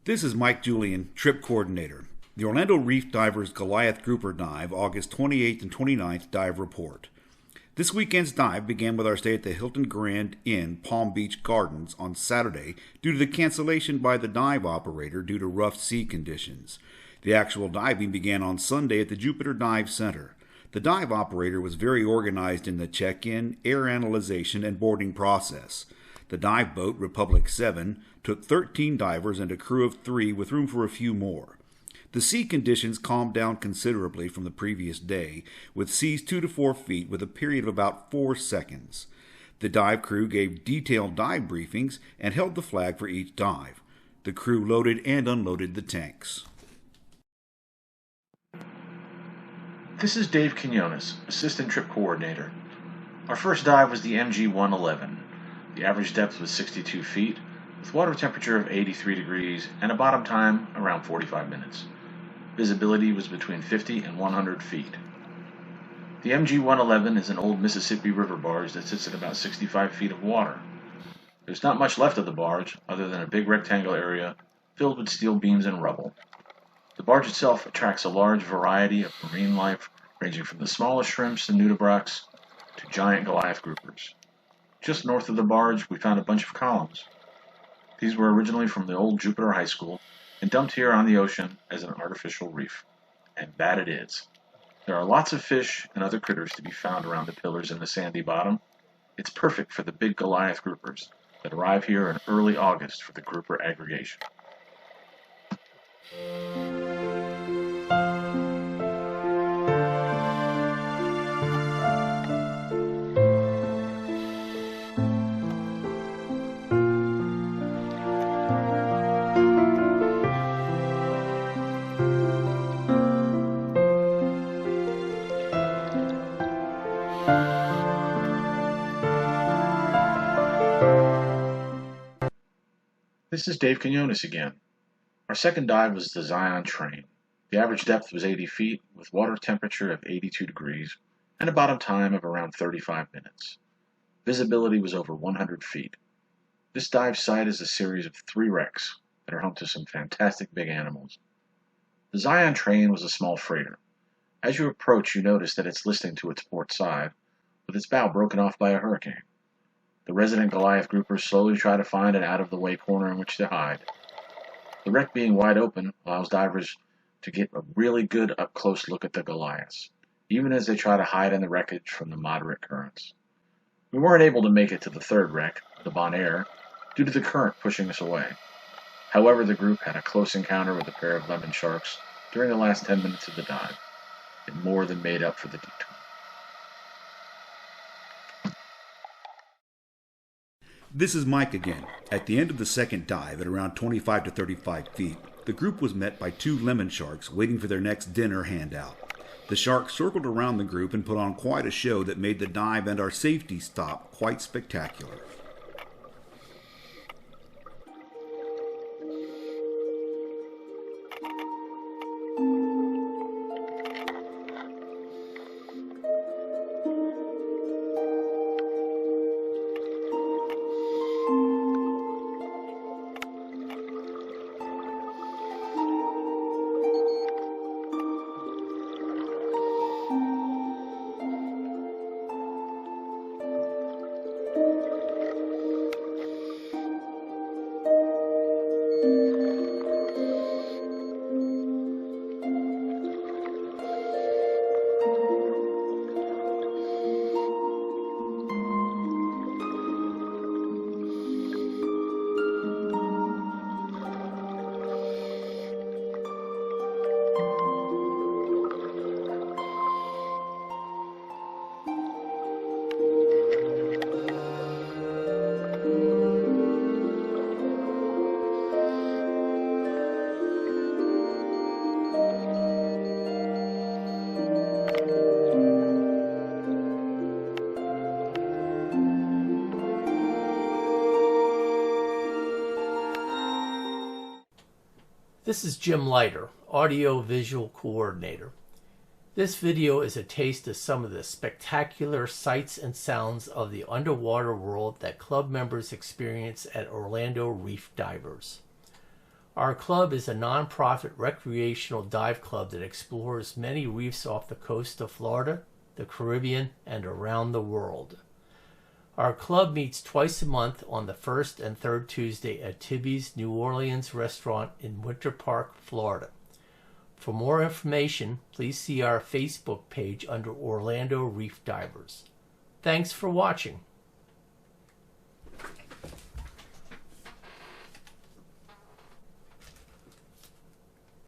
This is Mike Julian, Trip Coordinator. The Orlando Reef Divers Goliath Grouper Dive, August 28th and 29th Dive Report. This weekend's dive began with our stay at the Hilton Grand Inn Palm Beach Gardens on Saturday due to the cancellation by the dive operator due to rough sea conditions. The actual diving began on Sunday at the Jupiter Dive Center. The dive operator was very organized in the check-in, air analyzation, and boarding process. The dive boat, Republic 7, took 13 divers and a crew of 3 with room for a few more. The sea conditions calmed down considerably from the previous day, with seas 2 to 4 feet with a period of about 4 seconds. The dive crew gave detailed dive briefings and held the flag for each dive. The crew loaded and unloaded the tanks. This is Dave Quinones, Assistant Trip Coordinator. Our first dive was the MG-111. The average depth was 62 feet, with water temperature of 83 degrees and a bottom time around 45 minutes. Visibility was between 50 and 100 feet. The MG-111 is an old Mississippi River barge that sits at about 65 feet of water. There's not much left of the barge other than a big rectangle area filled with steel beams and rubble. The barge itself attracts a large variety of marine life, ranging from the smallest shrimps and nudibranchs to giant Goliath groupers. Just north of the barge, we found a bunch of columns. These were originally from the old Jupiter High School and dumped here on the ocean as an artificial reef. And that it is. There are lots of fish and other critters to be found around the pillars in the sandy bottom. It's perfect for the big Goliath groupers that arrive here in early August for the grouper aggregation. This is Dave Quinones again. Our second dive was the Zion Train. The average depth was 80 feet, with water temperature of 82 degrees and a bottom time of around 35 minutes. Visibility was over 100 feet. This dive site is a series of 3 wrecks that are home to some fantastic big animals. The Zion Train was a small freighter. As you approach, you notice that it's listing to its port side, with its bow broken off by a hurricane. The resident Goliath groupers slowly try to find an out-of-the-way corner in which to hide. The wreck being wide open allows divers to get a really good up-close look at the Goliaths, even as they try to hide in the wreckage from the moderate currents. We weren't able to make it to the third wreck, the Bonaire, due to the current pushing us away. However, the group had a close encounter with a pair of lemon sharks during the last 10 minutes of the dive. It more than made up for the detour. This is Mike again. At the end of the second dive, at around 25 to 35 feet, the group was met by 2 lemon sharks waiting for their next dinner handout. The sharks circled around the group and put on quite a show that made the dive and our safety stop quite spectacular. This is Jim Leiter, Audio Visual Coordinator. This video is a taste of some of the spectacular sights and sounds of the underwater world that club members experience at Orlando Reef Divers. Our club is a nonprofit recreational dive club that explores many reefs off the coast of Florida, the Caribbean, and around the world. Our club meets twice a month on the first and third Tuesday at Tibby's New Orleans restaurant in Winter Park, Florida. For more information, please see our Facebook page under Orlando Reef Divers. Thanks for watching.